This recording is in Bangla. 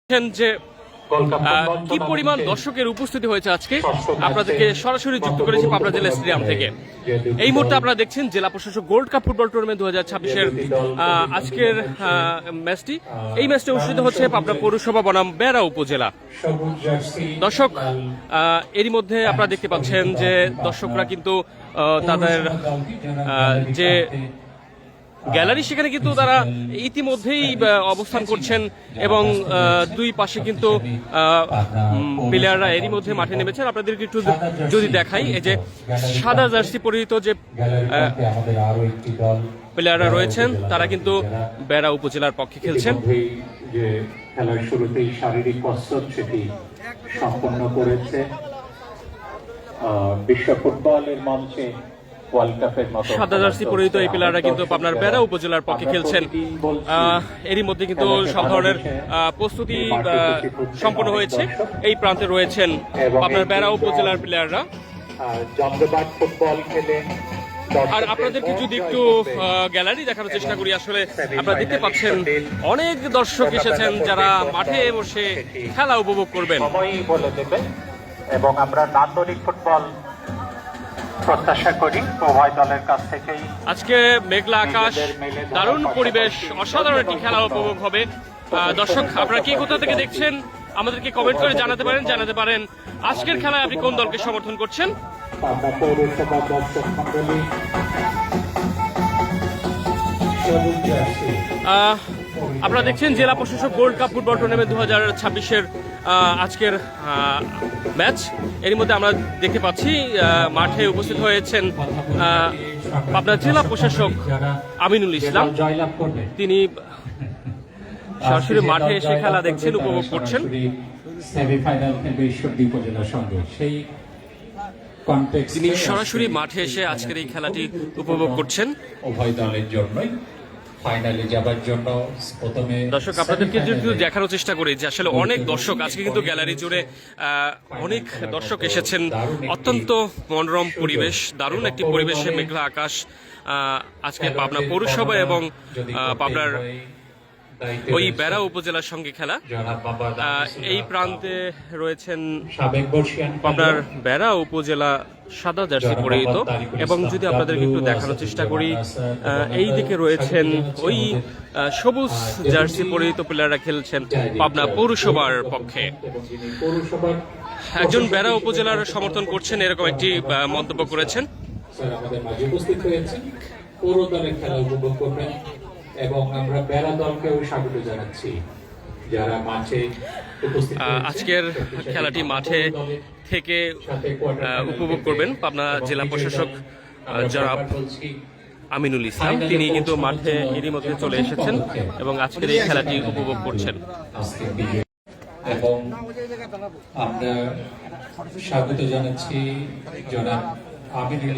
যে কি পরিমাণ দর্শকের উপস্থিতি হয়েছে আজকে আপনাদেরকে সরাসরি যুক্ত করেছি পাবনা জেলা স্টেডিয়াম থেকে। এই মুহূর্তে আপনারা দেখছেন জেলা প্রশাসক গোল্ড কাপ ফুটবল টুর্নামেন্ট 2026-এর আজকের ম্যাচটি। এই ম্যাচটি অনুষ্ঠিত হচ্ছে পাবনা পৌরসভা বনাম বেড়া উপজেলা। দর্শক এরই মধ্যে আপনারা দেখতে পাচ্ছেন যে দর্শকরা কিন্তু তাদের যে গ্যালারি সেখানে কিন্তু তারা ইতিমধ্যেই অবস্থান করছেন এবং দুই পাশে কিন্তু প্লেয়াররা এরই মধ্যে মাঠে নেমেছেন। আপনাদেরকে একটু যদি দেখাই, এই যে সাদা জার্সি পরিহিত যে প্লেয়াররা রয়েছেন তারা কিন্তু বেড়া উপজেলার পক্ষে খেলছেন। খেলার শুরুতেই শারীরিক কসরত সেটি সম্পন্ন করেছে। বিশ্ব ফুটবলের মঞ্চে সাদা জার্সি পরিহিত এই প্লেয়াররা কিন্তু পাবনার বেড়া উপজেলার পক্ষে খেলছেন। এরই মধ্যে কিন্তু সব ধরনের প্রস্তুতি সম্পন্ন হয়েছে। এই প্রান্তে রয়েছেন পাবনার বেড়া উপজেলার প্লেয়াররা। আর আপনাদেরকে যদি একটু গ্যালারি দেখানোর চেষ্টা করি, আসলে আপনারা দেখতে পাচ্ছেন অনেক দর্শক এসেছেন যারা মাঠে বসে খেলা উপভোগ করবেন এবং আমরা নান্দনিক ফুটবল প্রত্যাশা করি উভয় দলের কাছ থেকেই। আজকে মেঘলা আকাশ, দারুণ পরিবেশ, অসাধারণ একটি খেলা উপভোগ হবে। দর্শক আপনারা কে কোথা থেকে দেখছেন আমাদেরকে কমেন্ট করে জানাতে পারেন আজকের খেলায় আপনি কোন দলকে সমর্থন করছেন। আপনারা দেখছেন জেলা প্রশাসক গোল্ড কাপ ফুটবল টুর্নামেন্ট 2026-এর আজকের ম্যাচ। এর মধ্যে আমরা দেখতে পাচ্ছি মাঠে উপস্থিত হয়েছেন পাবনা জেলা প্রশাসক আমিনুল ইসলাম। তিনি সরাসরি মাঠে এসে খেলা দেখছেন, উপভোগ করছেন। তিনি সরাসরি মাঠে এসে আজকের এই খেলাটি উপভোগ করছেন উভয় দলের জন্যই। দর্শক আপনাদেরকে যদি দেখানোর চেষ্টা করি যে আসলে অনেক দর্শক আজকে কিন্তু গ্যালারি জুড়ে অনেক দর্শক এসেছেন। অত্যন্ত মনোরম পরিবেশ, দারুণ একটি পরিবেশে মেঘলা আকাশ আজকে পাবনা পৌরসভা এবং পাবনার ওই বেড়া উপজেলার সঙ্গে খেলা। এই প্রান্তে রয়েছেন পাবনার বেড়া উপজেলা সাদা জার্সি পরিহিত এবং যদি আপনাদেরকে একটু দেখানোর চেষ্টা করি, এই দিকে রয়েছেন ওই সবুজ জার্সি পরিহিত প্লেয়াররা খেলছেন পাবনা পৌরসভার পক্ষে। একজন বেড়া উপজেলার সমর্থন করছেন এরকম একটি মন্তব্য করেছেন। এবং আমরা বেড়া দলকেও স্বাগত জানাচ্ছি যারা মাঠে উপস্থিত। আজকের খেলাটি মাঠে থেকে উপভোগ করবেন পাবনা জেলা প্রশাসক জনাব আমিনুল ইসলাম। তিনি কিন্তু মাঠে এরই মধ্যে চলে এসেছেন এবং আজকের এই খেলাটি উপভোগ করছেন। এবং আমরা স্বাগত জানাচ্ছি জনাব আমিনুল